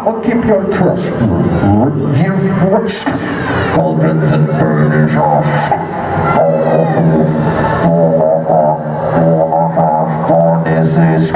I'll keep your trust. Here we watch cauldrons and burnish off. Furnaces.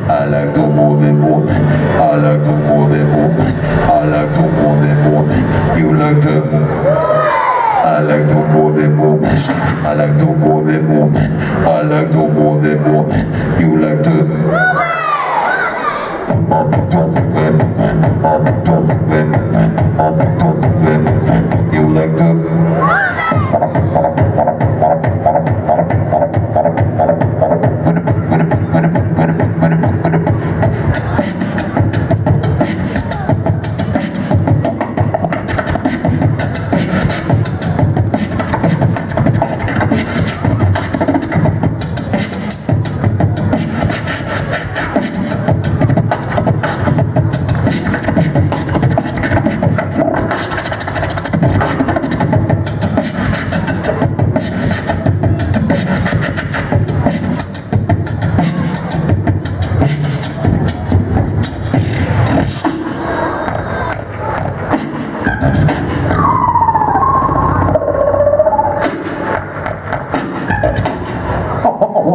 I like to move it more. I like to move it more. I like to move it more. You like to. I like to move it more. I like to move it more. I like to move it more. You like to. You like to.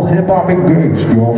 Hip hop engaged, yo.